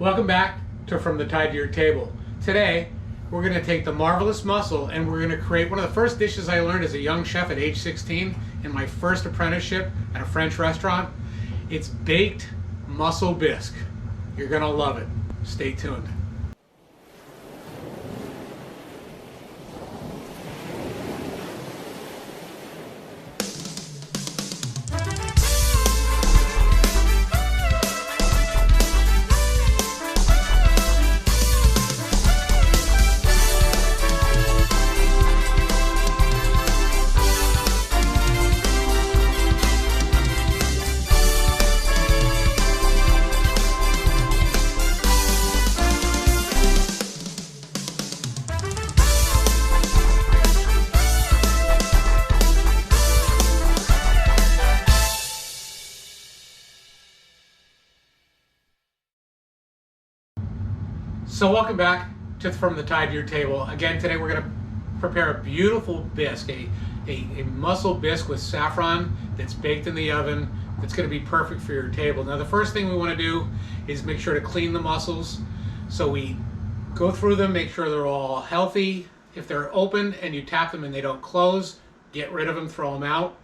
Welcome back to From the Tide to Your Table. Today, we're going to take the marvelous mussel and we're going to create one of the first dishes I learned as a young chef at age 16 in my first apprenticeship at a French restaurant. It's Baked Mussel Bisque. You're going to love it. Stay tuned. So welcome back to From the Tide to Your Table. Again, today we're going to prepare a beautiful bisque, a mussel bisque with saffron that's baked in the oven that's going to be perfect for your table. Now the first thing we want to do is make sure to clean the mussels. So we go through them, make sure they're all healthy. If they're open and you tap them and they don't close, get rid of them, throw them out.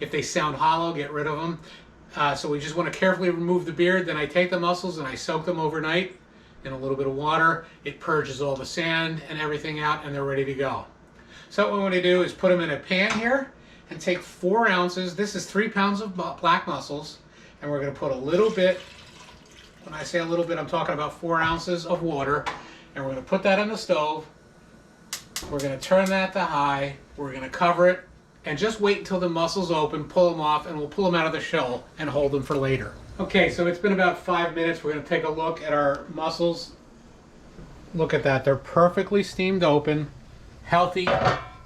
If they sound hollow, get rid of them. So we just want to carefully remove the beard. Then I take the mussels and I soak them overnight in a little bit of water. It purges all the sand and everything out and they're ready to go. So what we want to do is put them in a pan here and take 4 ounces. This is 3 pounds of black mussels, and we're going to put a little bit, when I say a little bit, I'm talking about 4 ounces of water, and we're going to put that on the stove. We're going to turn that to high. We're going to cover it and just wait until the mussels open, pull them off, and we'll pull them out of the shell and hold them for later. Okay, so it's been about 5 minutes. We're going to take a look at our mussels. Look at that. They're perfectly steamed open, healthy,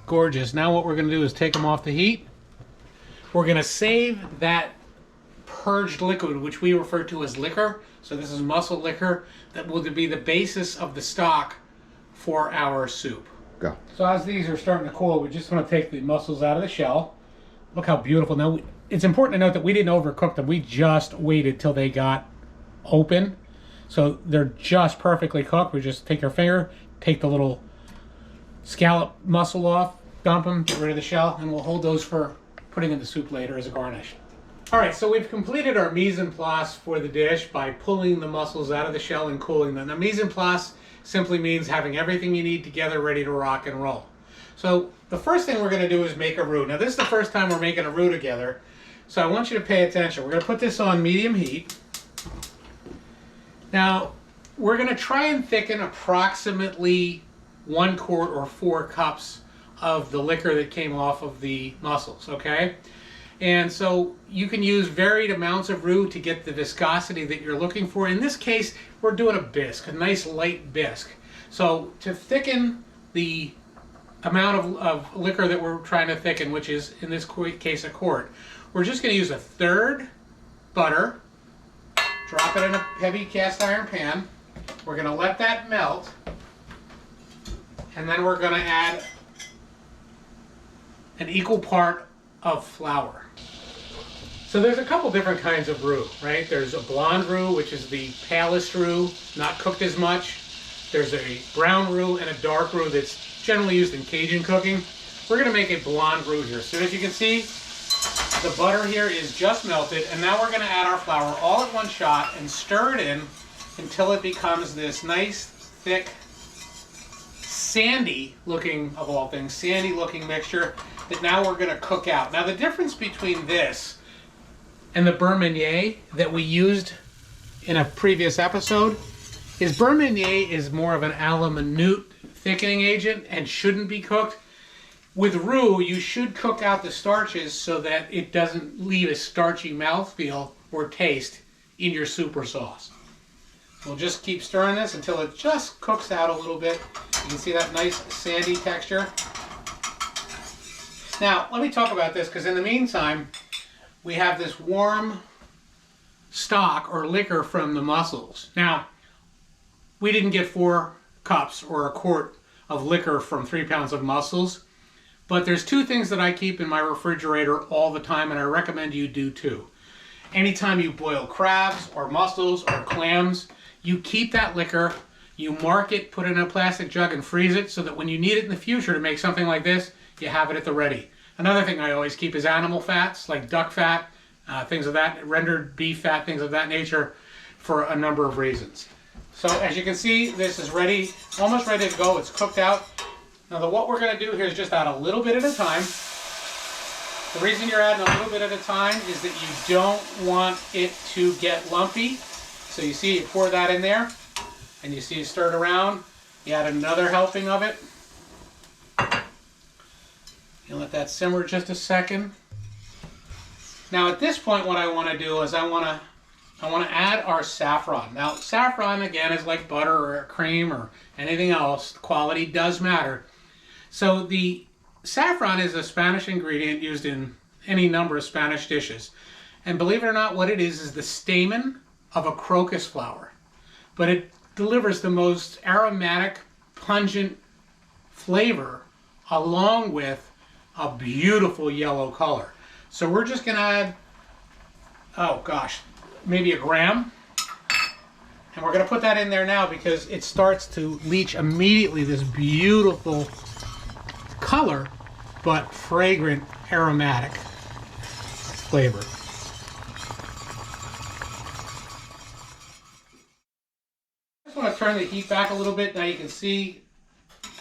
gorgeous. Now what we're going to do is take them off the heat. We're going to save that purged liquid, which we refer to as liquor. So this is mussel liquor that will be the basis of the stock for our soup. Go. So as these are starting to cool, we just want to take the mussels out of the shell. Look how beautiful. Now, it's important to note that we didn't overcook them. We just waited till they got open. So they're just perfectly cooked. We just take our finger, take the little scallop mussel off, dump them, get rid of the shell, and we'll hold those for putting in the soup later as a garnish. All right, so we've completed our mise en place for the dish by pulling the mussels out of the shell and cooling them. Now, mise en place simply means having everything you need together ready to rock and roll. So the first thing we're going to do is make a roux. Now, this is the first time we're making a roux together, so I want you to pay attention. We're going to put this on medium heat. Now, we're going to try and thicken approximately 1 quart or 4 cups of the liquor that came off of the mussels, okay? And so you can use varied amounts of roux to get the viscosity that you're looking for. In this case, we're doing a bisque, a nice light bisque. So to thicken the amount of liquor that we're trying to thicken, which is in this case a quart, we're just going to use 1/3 butter, drop it in a heavy cast iron pan. We're going to let that melt, and then we're going to add an equal part of flour. So there's a couple different kinds of roux, right? There's a blonde roux, which is the palest roux, not cooked as much. There's a brown roux and a dark roux that's generally used in Cajun cooking. We're going to make a blonde roux here. So as you can see, the butter here is just melted, and now we're going to add our flour all at one shot and stir it in until it becomes this nice, thick, sandy looking, of all things, sandy looking mixture that now we're going to cook out. Now the difference between this and the beurre meunier that we used in a previous episode is beurre meunier is more of an a la minute thickening agent and shouldn't be cooked. With roux, you should cook out the starches so that it doesn't leave a starchy mouthfeel or taste in your soup or sauce. We'll just keep stirring this until it just cooks out a little bit. You can see that nice sandy texture. Now, let me talk about this, because in the meantime, we have this warm stock or liquor from the mussels. Now, we didn't get 4 cups or a quart of liquor from 3 pounds of mussels, but there's 2 things that I keep in my refrigerator all the time, and I recommend you do too. Anytime you boil crabs or mussels or clams, You keep that liquor, you mark it, put it in a plastic jug and freeze it so that when you need it in the future to make something like this, you have it at the ready. Another thing I always keep is animal fats, like duck fat, things of that, rendered beef fat, things of that nature, for a number of reasons. So as you can see, this is ready, almost ready to go. It's cooked out. Now what we're going to do here is just add a little bit at a time. The reason you're adding a little bit at a time is that you don't want it to get lumpy. So you see, you pour that in there, and you see you stir it around. You add another helping of it. You let that simmer just a second. Now at this point, what I want to do is I want to add our saffron. Now saffron, again, is like butter or cream or anything else. Quality does matter. So the saffron is a Spanish ingredient used in any number of Spanish dishes. And believe it or not, what it is the stamen of a crocus flower. But it delivers the most aromatic, pungent flavor along with a beautiful yellow color. So we're just going to add, oh gosh, maybe a gram. And we're going to put that in there now because it starts to leach immediately this beautiful color, but fragrant, aromatic flavor. I just want to turn the heat back a little bit. Now you can see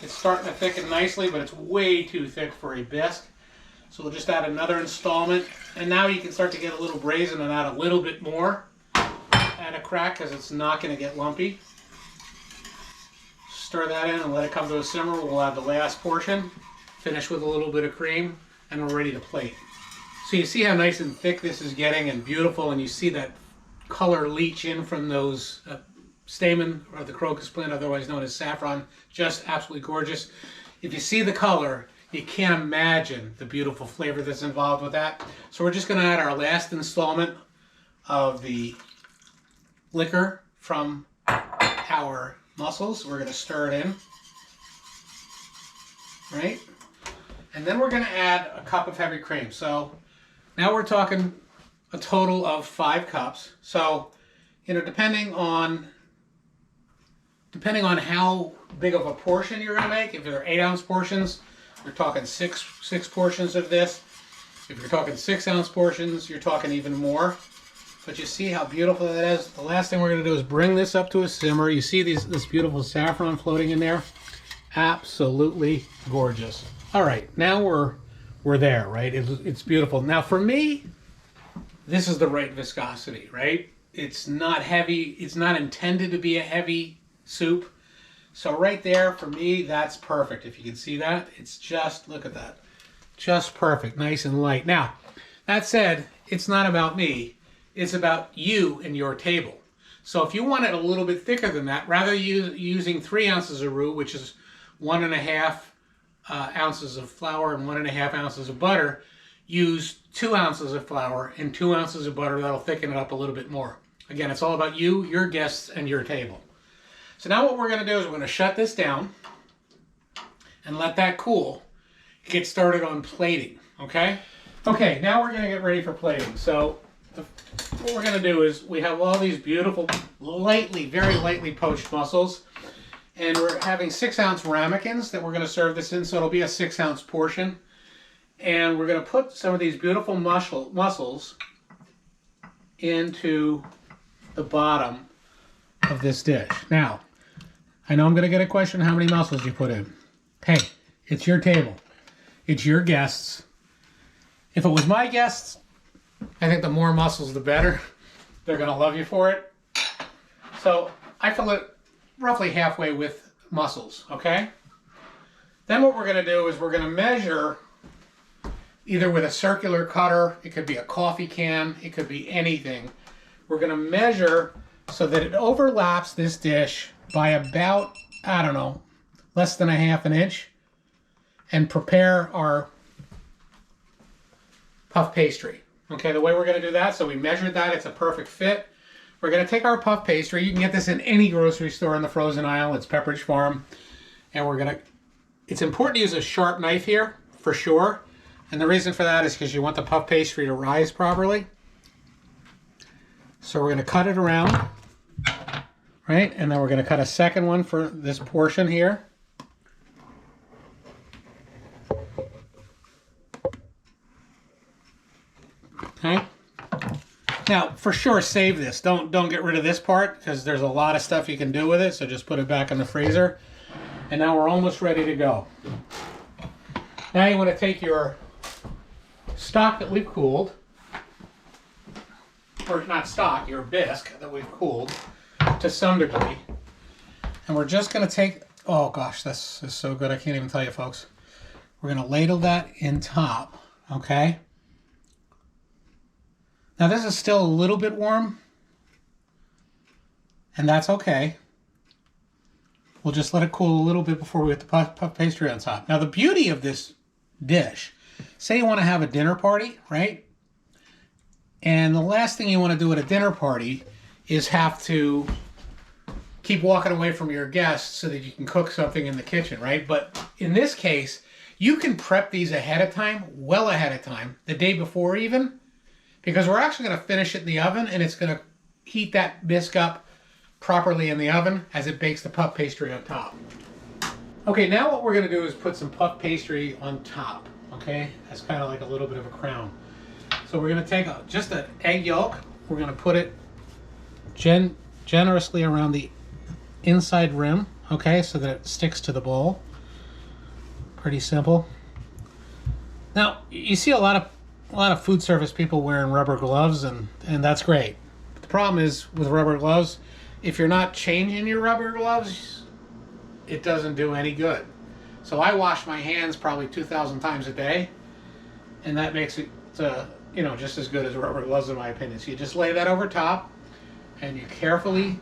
it's starting to thicken nicely, but it's way too thick for a bisque. So we'll just add another installment. And now you can start to get a little brazen and add a little bit more. Add a crack because it's not going to get lumpy. Stir that in and let it come to a simmer. We'll add the last portion. Finish with a little bit of cream, and we're ready to plate. So you see how nice and thick this is getting and beautiful, and you see that color leach in from those stamen or the crocus plant, otherwise known as saffron. Just absolutely gorgeous. If you see the color, you can't imagine the beautiful flavor that's involved with that. So we're just going to add our last installment of the liquor from our mussels. We're going to stir it in, right? And then we're going to add a cup of heavy cream. So now we're talking a total of 5 cups. So, you know, depending on how big of a portion you're going to make, if they're 8-ounce portions, you're talking six portions of this. If you're talking 6-ounce portions, you're talking even more. But you see how beautiful that is. The last thing we're going to do is bring this up to a simmer. You see this beautiful saffron floating in there? Absolutely gorgeous. All right, now we're there, right? It's beautiful. Now for me, this is the right viscosity, right? It's not heavy. It's not intended to be a heavy soup. So right there, for me, that's perfect. If you can see that, it's just, look at that. Just perfect, nice and light. Now, that said, it's not about me. It's about you and your table. So if you want it a little bit thicker than that, rather using 3 ounces of roux, which is 1.5 ounces of flour and 1.5 ounces of butter, use 2 ounces of flour and 2 ounces of butter. That'll thicken it up a little bit more. Again, it's all about you, your guests, and your table. So now what we're going to do is we're going to shut this down and let that cool. Get started on plating, okay? Okay, now we're going to get ready for plating. So what we're going to do is we have all these beautiful, very lightly poached mussels. And we're having 6-ounce ramekins that we're going to serve this in, so it'll be a 6-ounce portion. And we're going to put some of these beautiful mussels into the bottom of this dish. Now, I know I'm going to get a question, how many mussels you put in? Hey, it's your table. It's your guests. If it was my guests, I think the more mussels, the better. They're going to love you for it. So I fill it roughly halfway with mussels, okay? Then what we're going to do is we're going to measure either with a circular cutter, it could be a coffee can, it could be anything. We're going to measure so that it overlaps this dish by about, I don't know, less than 1/2 inch, and prepare our puff pastry. Okay, the way we're going to do that, so we measured that, it's a perfect fit. We're going to take our puff pastry. You can get this in any grocery store in the frozen aisle. It's Pepperidge Farm. And we're going to, it's important to use a sharp knife here, for sure. And the reason for that is because you want the puff pastry to rise properly. So we're going to cut it around, right? And then we're going to cut a second one for this portion here. Okay. Now, for sure, save this. Don't get rid of this part because there's a lot of stuff you can do with it. So just put it back in the freezer. And now we're almost ready to go. Now you want to take your stock that we've cooled, or not stock, your bisque that we've cooled to some degree. And we're just going to take, oh gosh, this is so good. I can't even tell you, folks. We're going to ladle that in top, okay? Now this is still a little bit warm, and that's okay. We'll just let it cool a little bit before we get the puff pastry on top. Now the beauty of this dish, say you want to have a dinner party, right? And the last thing you want to do at a dinner party is have to keep walking away from your guests so that you can cook something in the kitchen, right? But in this case, you can prep these ahead of time, well ahead of time, the day before even, because we're actually going to finish it in the oven, and it's going to heat that bisque up properly in the oven as it bakes the puff pastry on top. Okay, now what we're going to do is put some puff pastry on top, okay? That's kind of like a little bit of a crown. So we're going to take just an egg yolk. We're going to put it generously around the inside rim, okay, so that it sticks to the bowl. Pretty simple. Now, you see a lot of food service people wearing rubber gloves, and that's great. But the problem is with rubber gloves, if you're not changing your rubber gloves, it doesn't do any good. So I wash my hands probably 2,000 times a day, and that makes it you know, just as good as rubber gloves in my opinion. So you just lay that over top, and you carefully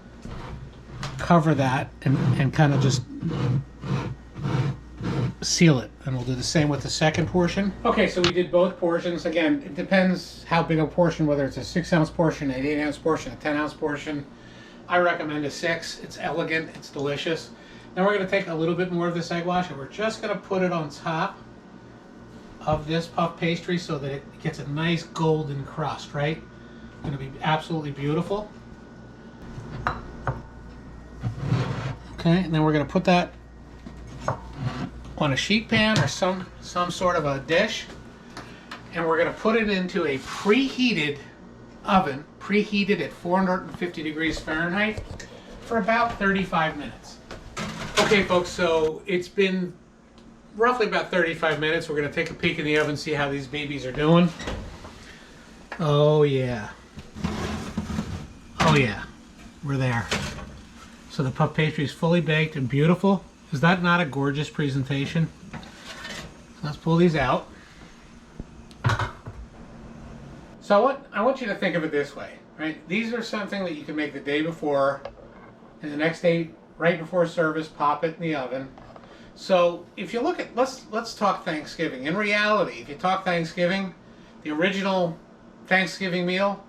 cover that and kind of just seal it. And we'll do the same with the second portion. Okay, so we did both portions. Again, it depends how big a portion, whether it's a 6-ounce portion, an 8-ounce portion, a 10-ounce portion. I recommend a 6. It's elegant, it's delicious. Now we're going to take a little bit more of this egg wash, and we're just going to put it on top of this puff pastry so that it gets a nice golden crust, right? It's going to be absolutely beautiful. Okay, and then we're going to put that on a sheet pan or some sort of a dish, and we're going to put it into a preheated oven, preheated at 450 degrees Fahrenheit for about 35 minutes. Okay, folks, so it's been roughly about 35 minutes. We're going to take a peek in the oven, see how these babies are doing. Oh yeah. Oh yeah. We're there. So the puff pastry is fully baked and beautiful. Is that not a gorgeous presentation? Let's pull these out. So I want you to think of it this way, right? These are something that you can make the day before, and the next day, right before service, pop it in the oven. So if you look at, let's talk Thanksgiving. In reality, if you talk Thanksgiving, the original Thanksgiving meal,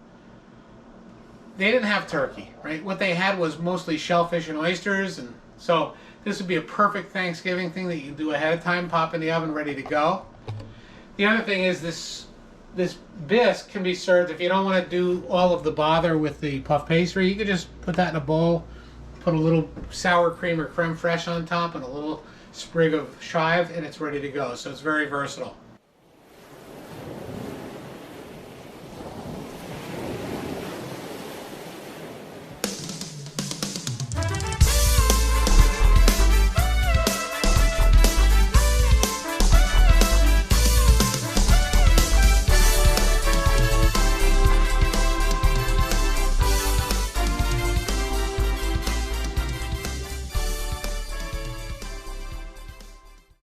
they didn't have turkey, right? What they had was mostly shellfish and oysters, and so this would be a perfect Thanksgiving thing that you can do ahead of time, pop in the oven, ready to go. The other thing is this bisque can be served, if you don't want to do all of the bother with the puff pastry, you could just put that in a bowl, put a little sour cream or creme fraiche on top, and a little sprig of chive, and it's ready to go. So it's very versatile.